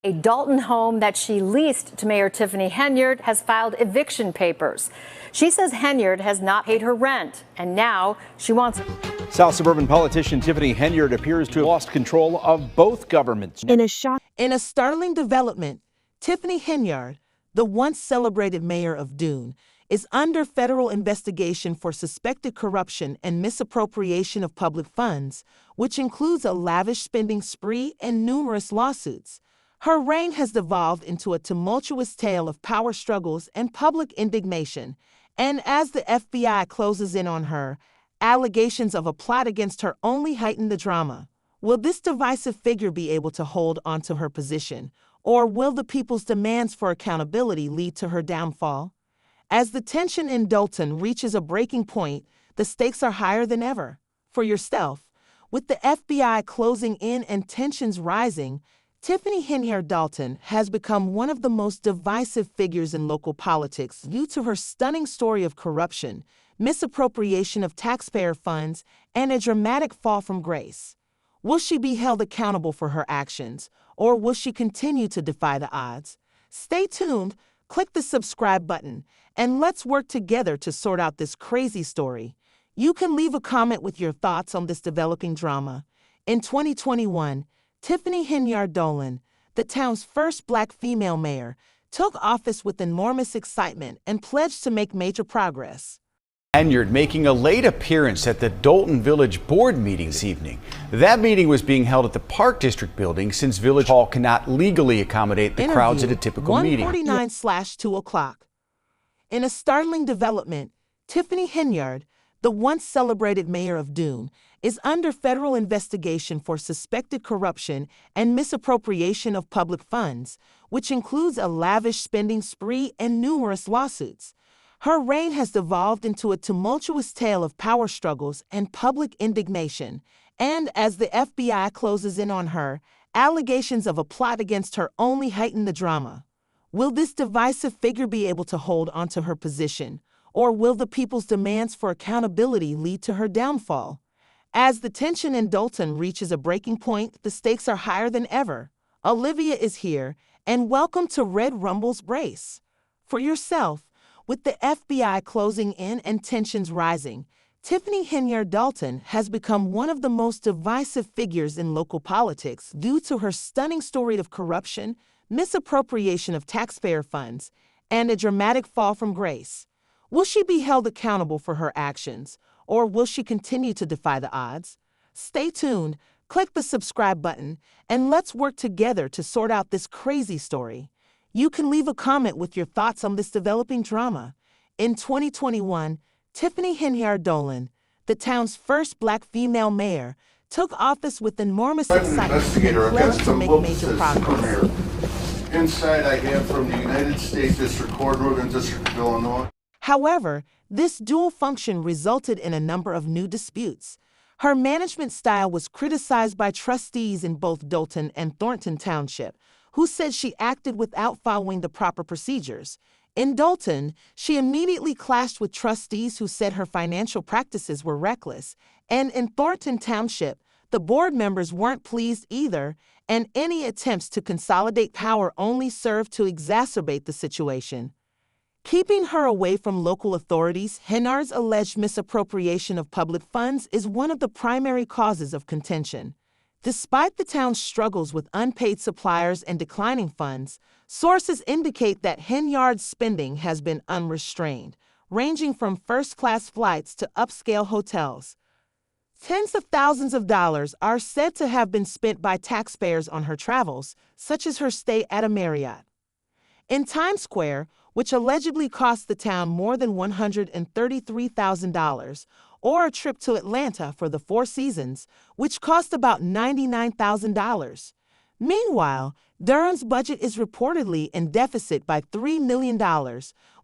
A Dalton home that she leased to Mayor Tiffany Henyard has filed eviction papers. She says Henyard has not paid her rent, and now she wants... South suburban politician Tiffany Henyard appears to have lost control of both governments. In a startling development, Tiffany Henyard, the once celebrated mayor of Dune, is under federal investigation for suspected corruption and misappropriation of public funds, which includes a lavish spending spree and numerous lawsuits. Her reign has devolved into a tumultuous tale of power struggles and public indignation, and as the FBI closes in on her, allegations of a plot against her only heighten the drama. Will this divisive figure be able to hold onto her position, or will the people's demands for accountability lead to her downfall? As the tension in Dalton reaches a breaking point, the stakes are higher than ever. For yourself, with the FBI closing in and tensions rising, Tiffany Henyard Dalton has become one of the most divisive figures in local politics due to her stunning story of corruption, misappropriation of taxpayer funds, and a dramatic fall from grace. Will she be held accountable for her actions, or will she continue to defy the odds? Stay tuned, click the subscribe button, and let's work together to sort out this crazy story. You can leave a comment with your thoughts on this developing drama. In 2021, Tiffany Henyard Dalton, the town's first Black female mayor, took office with enormous excitement and pledged to make major progress. Henyard making a late appearance at the Dalton Village Board meeting this evening. That meeting was being held at the Park District building since Village Hall cannot legally accommodate the crowds at a typical meeting. 1:49/2 o'clock. In a startling development, Tiffany Henyard, the once celebrated mayor of Dune, is under federal investigation for suspected corruption and misappropriation of public funds, which includes a lavish spending spree and numerous lawsuits. Her reign has devolved into a tumultuous tale of power struggles and public indignation, and as the FBI closes in on her, allegations of a plot against her only heighten the drama. Will this divisive figure be able to hold onto her position, or will the people's demands for accountability lead to her downfall? As the tension in Dalton reaches a breaking point, the stakes are higher than ever. Olivia is here, and welcome to Red Rumble's Brace. For yourself, with the FBI closing in and tensions rising, Tiffany Henyard Dalton has become one of the most divisive figures in local politics due to her stunning story of corruption, misappropriation of taxpayer funds, and a dramatic fall from grace. Will she be held accountable for her actions, or will she continue to defy the odds? Stay tuned, click the subscribe button, and let's work together to sort out this crazy story. You can leave a comment with your thoughts on this developing drama. In 2021, Tiffany Henyard Dalton, the town's first Black female mayor, took office with enormous excitement and pledged to make major progress. Inside I have from the United States District Court, Northern District of Illinois. However, this dual function resulted in a number of new disputes. Her management style was criticized by trustees in both Dalton and Thornton Township, who said she acted without following the proper procedures. In Dalton, she immediately clashed with trustees who said her financial practices were reckless, and in Thornton Township, the board members weren't pleased either, and any attempts to consolidate power only served to exacerbate the situation. Keeping her away from local authorities, Henyard's alleged misappropriation of public funds is one of the primary causes of contention. Despite the town's struggles with unpaid suppliers and declining funds, sources indicate that Henyard's spending has been unrestrained, ranging from first-class flights to upscale hotels. Tens of thousands of dollars are said to have been spent by taxpayers on her travels, such as her stay at a Marriott. In Times Square, which allegedly cost the town more than $133,000, or a trip to Atlanta for the Four Seasons, which cost about $99,000. Meanwhile, Durham's budget is reportedly in deficit by $3 million,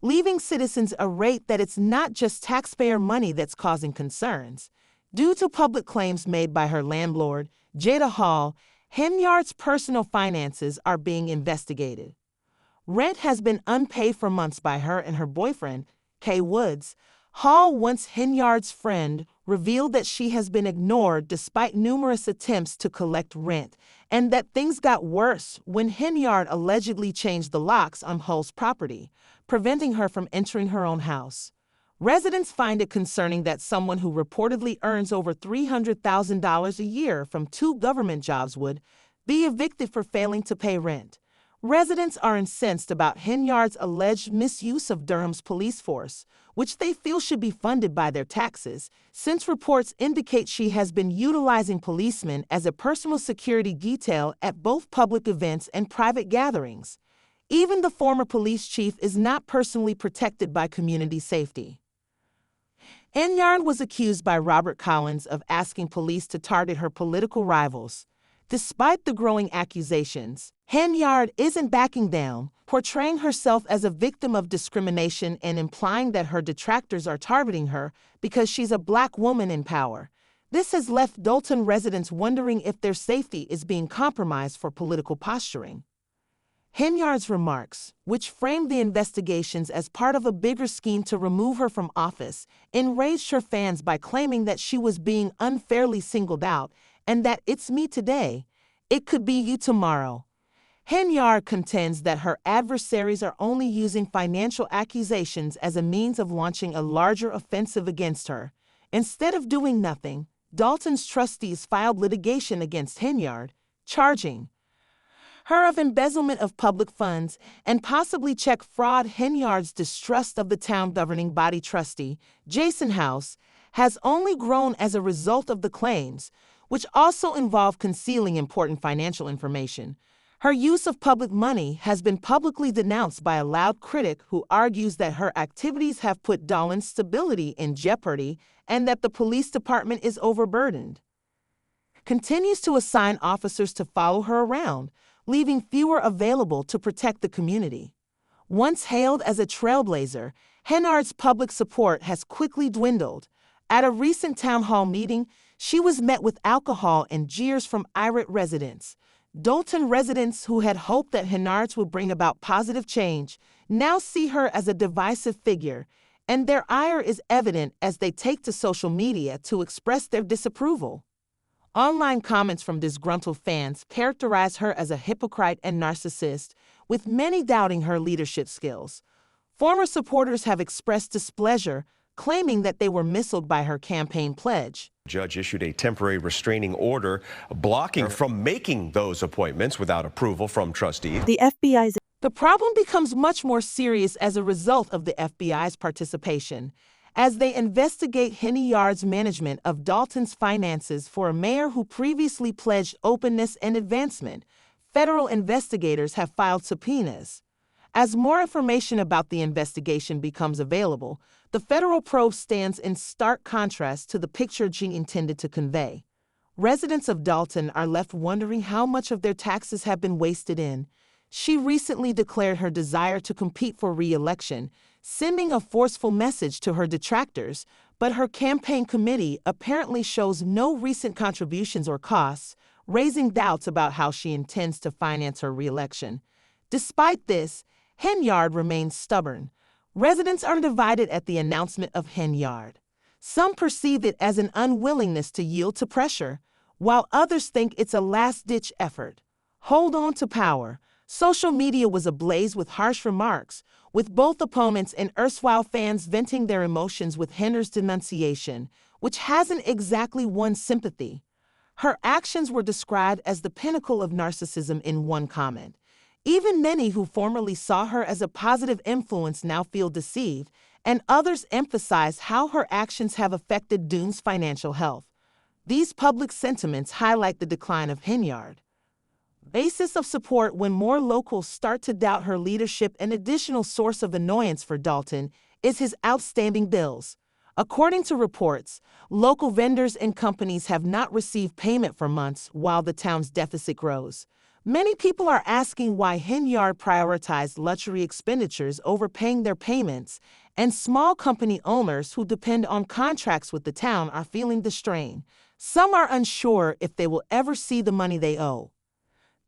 leaving citizens irate that it's not just taxpayer money that's causing concerns. Due to public claims made by her landlord, Jada Hall, Henyard's personal finances are being investigated. Rent has been unpaid for months by her and her boyfriend, Kay Woods, Hall, once Henyard's friend, revealed that she has been ignored despite numerous attempts to collect rent, and that things got worse when Henyard allegedly changed the locks on Hall's property, preventing her from entering her own house. Residents find it concerning that someone who reportedly earns over $300,000 a year from 2 government jobs would be evicted for failing to pay rent. Residents are incensed about Henyard's alleged misuse of Durham's police force, which they feel should be funded by their taxes, since reports indicate she has been utilizing policemen as a personal security detail at both public events and private gatherings. Even the former police chief is not personally protected by community safety. Henyard was accused by Robert Collins of asking police to target her political rivals. Despite the growing accusations, Henyard isn't backing down, portraying herself as a victim of discrimination and implying that her detractors are targeting her because she's a black woman in power. This has left Dalton residents wondering if their safety is being compromised for political posturing. Henyard's remarks, which framed the investigations as part of a bigger scheme to remove her from office, enraged her fans by claiming that she was being unfairly singled out and that "it's me today, it could be you tomorrow." Henyard contends that her adversaries are only using financial accusations as a means of launching a larger offensive against her. Instead of doing nothing, Dalton's trustees filed litigation against Henyard, charging her of embezzlement of public funds and possibly check fraud. Henyard's distrust of the town governing body trustee, Jason House, has only grown as a result of the claims, which also involve concealing important financial information. Her use of public money has been publicly denounced by a loud critic who argues that her activities have put Dalton's stability in jeopardy and that the police department is overburdened. Continues to assign officers to follow her around, leaving fewer available to protect the community. Once hailed as a trailblazer, Henyard's public support has quickly dwindled. At a recent town hall meeting, she was met with alcohol and jeers from irate residents. Dalton residents who had hoped that Henyard would bring about positive change now see her as a divisive figure, and their ire is evident as they take to social media to express their disapproval. Online comments from disgruntled fans characterize her as a hypocrite and narcissist, with many doubting her leadership skills. Former supporters have expressed displeasure, claiming that they were misled by her campaign pledge. The judge issued a temporary restraining order blocking her from making those appointments without approval from trustees. The problem becomes much more serious as a result of the FBI's participation, as they investigate Henyard's management of Dalton's finances for a mayor who previously pledged openness and advancement. Federal investigators have filed subpoenas. As more information about the investigation becomes available, the federal probe stands in stark contrast to the picture she intended to convey. Residents of Dalton are left wondering how much of their taxes have been wasted in. She recently declared her desire to compete for re-election, sending a forceful message to her detractors, but her campaign committee apparently shows no recent contributions or costs, raising doubts about how she intends to finance her re-election. Despite this, Henyard remains stubborn. Residents are divided at the announcement of Henyard. Some perceive it as an unwillingness to yield to pressure, while others think it's a last-ditch effort. Hold on to power. Social media was ablaze with harsh remarks, with both opponents and erstwhile fans venting their emotions with Henyard's denunciation, which hasn't exactly won sympathy. Her actions were described as the pinnacle of narcissism in one comment. Even many who formerly saw her as a positive influence now feel deceived, and others emphasize how her actions have affected Dune's financial health. These public sentiments highlight the decline of Henyard. Basis of support when more locals start to doubt her leadership. An additional source of annoyance for Dalton is his outstanding bills. According to reports, local vendors and companies have not received payment for months while the town's deficit grows. Many people are asking why Henyard prioritized luxury expenditures over paying their payments, and small company owners who depend on contracts with the town are feeling the strain. Some are unsure if they will ever see the money they owe.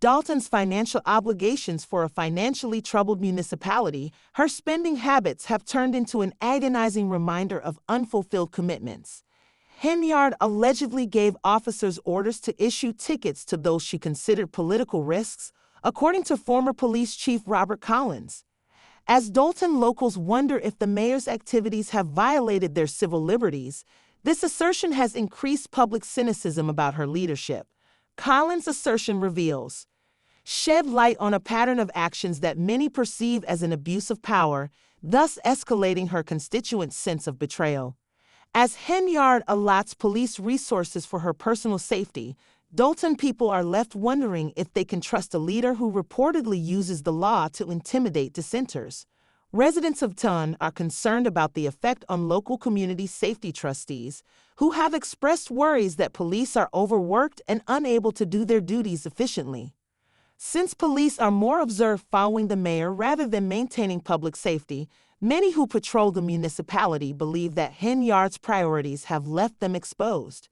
Dalton's financial obligations for a financially troubled municipality, her spending habits have turned into an agonizing reminder of unfulfilled commitments. Henyard allegedly gave officers orders to issue tickets to those she considered political risks, according to former police chief Robert Collins. As Dalton locals wonder if the mayor's activities have violated their civil liberties, this assertion has increased public cynicism about her leadership. Collins' assertion reveals, shed light on a pattern of actions that many perceive as an abuse of power, thus escalating her constituents' sense of betrayal. As Henyard allots police resources for her personal safety, Dalton people are left wondering if they can trust a leader who reportedly uses the law to intimidate dissenters. Residents of Ton are concerned about the effect on local community safety trustees, who have expressed worries that police are overworked and unable to do their duties efficiently. Since police are more observed following the mayor rather than maintaining public safety, many who patrol the municipality believe that Henyard's priorities have left them exposed.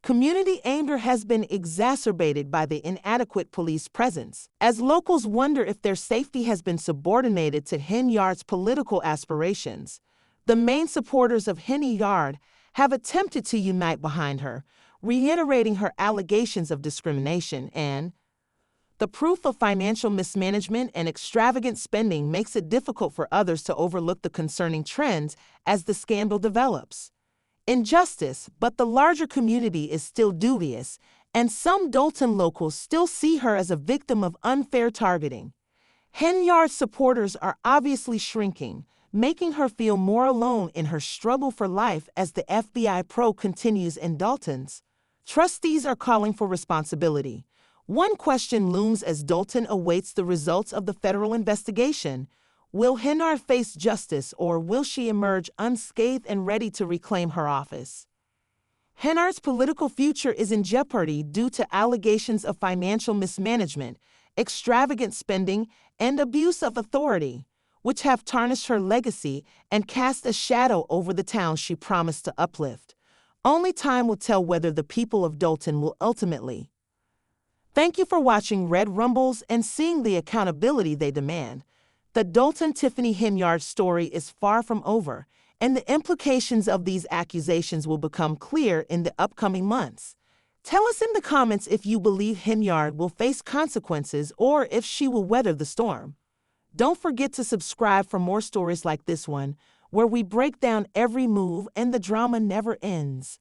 Community anger has been exacerbated by the inadequate police presence, as locals wonder if their safety has been subordinated to Henyard's political aspirations. The main supporters of Henyard have attempted to unite behind her, reiterating her allegations of discrimination and the proof of financial mismanagement and extravagant spending makes it difficult for others to overlook the concerning trends as the scandal develops. Injustice, but the larger community is still dubious, and some Dalton locals still see her as a victim of unfair targeting. Henyard's supporters are obviously shrinking, making her feel more alone in her struggle for life as the FBI probe continues in Dalton's. Trustees are calling for responsibility. One question looms as Dalton awaits the results of the federal investigation. Will Henyard face justice, or will she emerge unscathed and ready to reclaim her office? Henyard's political future is in jeopardy due to allegations of financial mismanagement, extravagant spending, and abuse of authority, which have tarnished her legacy and cast a shadow over the town she promised to uplift. Only time will tell whether the people of Dalton will ultimately. Thank you for watching Red Rumbles and seeing the accountability they demand. The Dalton Tiffany Henyard story is far from over, and the implications of these accusations will become clear in the upcoming months. Tell us in the comments if you believe Henyard will face consequences or if she will weather the storm. Don't forget to subscribe for more stories like this one, where we break down every move and the drama never ends.